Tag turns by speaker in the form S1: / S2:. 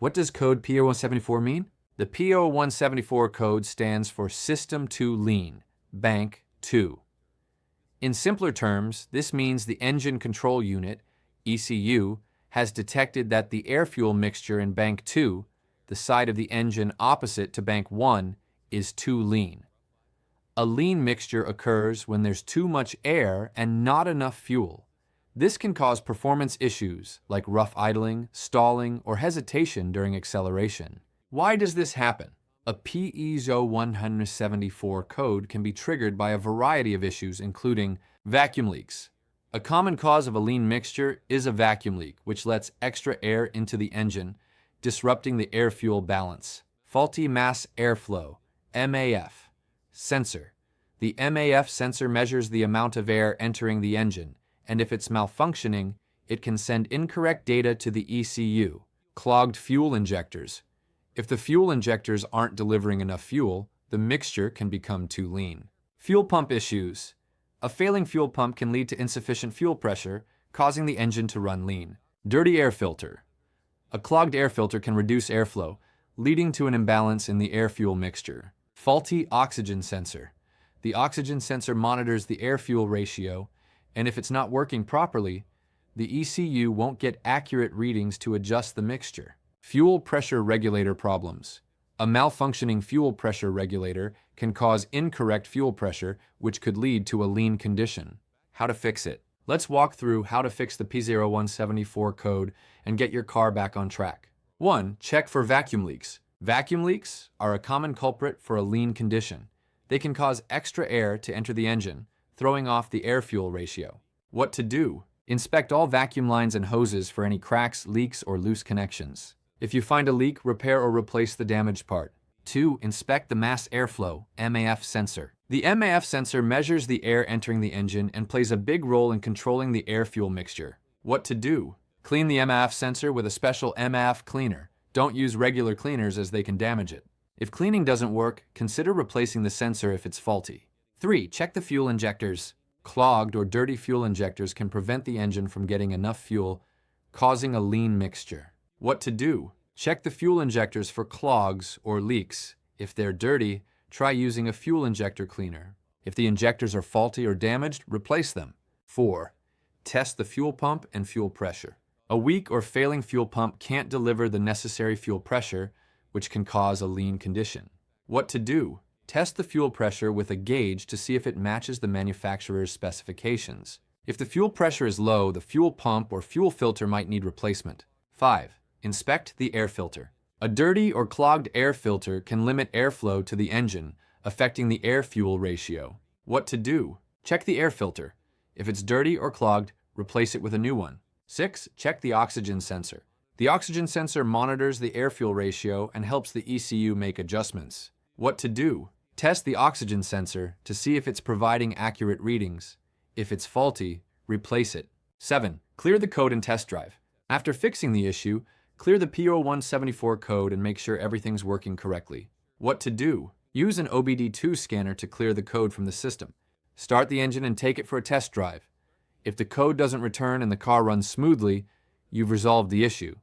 S1: What does code P0174 mean? The P0174 code stands for System to Lean, Bank 2. In simpler terms, this means the Engine Control Unit, ECU, has detected that the air-fuel mixture in Bank 2, the side of the engine opposite to Bank 1, is too lean. A lean mixture occurs when there's too much air and not enough fuel. This can cause performance issues like rough idling, stalling, or hesitation during acceleration. Why does this happen? A P0174 code can be triggered by a variety of issues, including vacuum leaks. A common cause of a lean mixture is a vacuum leak, which lets extra air into the engine, disrupting the air-fuel balance. Faulty mass airflow, MAF, sensor. The MAF sensor measures the amount of air entering the engine, and if it's malfunctioning, it can send incorrect data to the ECU. Clogged fuel injectors. If the fuel injectors aren't delivering enough fuel, the mixture can become too lean. Fuel pump issues. A failing fuel pump can lead to insufficient fuel pressure, causing the engine to run lean. Dirty air filter. A clogged air filter can reduce airflow, leading to an imbalance in the air-fuel mixture. Faulty oxygen sensor. The oxygen sensor monitors the air-fuel ratio, and if it's not working properly, the ECU won't get accurate readings to adjust the mixture. Fuel pressure regulator problems. A malfunctioning fuel pressure regulator can cause incorrect fuel pressure, which could lead to a lean condition. How to fix it? Let's walk through how to fix the P0174 code and get your car back on track. 1. Check for vacuum leaks. Vacuum leaks are a common culprit for a lean condition. They can cause extra air to enter the engine, throwing off the air-fuel ratio. What to do? Inspect all vacuum lines and hoses for any cracks, leaks, or loose connections. If you find a leak, repair or replace the damaged part. 2. Inspect the mass airflow, MAF sensor. The MAF sensor measures the air entering the engine and plays a big role in controlling the air-fuel mixture. What to do? Clean the MAF sensor with a special MAF cleaner. Don't use regular cleaners as they can damage it. If cleaning doesn't work, consider replacing the sensor if it's faulty. 3. Check the fuel injectors. Clogged or dirty fuel injectors can prevent the engine from getting enough fuel, causing a lean mixture. What to do? Check the fuel injectors for clogs or leaks. If they're dirty, try using a fuel injector cleaner. If the injectors are faulty or damaged, replace them. 4. Test the fuel pump and fuel pressure. A weak or failing fuel pump can't deliver the necessary fuel pressure, which can cause a lean condition. What to do? Test the fuel pressure with a gauge to see if it matches the manufacturer's specifications. If the fuel pressure is low, the fuel pump or fuel filter might need replacement. 5. Inspect the air filter. A dirty or clogged air filter can limit airflow to the engine, affecting the air-fuel ratio. What to do? Check the air filter. If it's dirty or clogged, replace it with a new one. 6. Check the oxygen sensor. The oxygen sensor monitors the air-fuel ratio and helps the ECU make adjustments. What to do? Test the oxygen sensor to see if it's providing accurate readings. If it's faulty, replace it. 7. Clear the code and test drive. After fixing the issue, clear the P0174 code and make sure everything's working correctly. What to do? Use an OBD2 scanner to clear the code from the system. Start the engine and take it for a test drive. If the code doesn't return and the car runs smoothly, you've resolved the issue.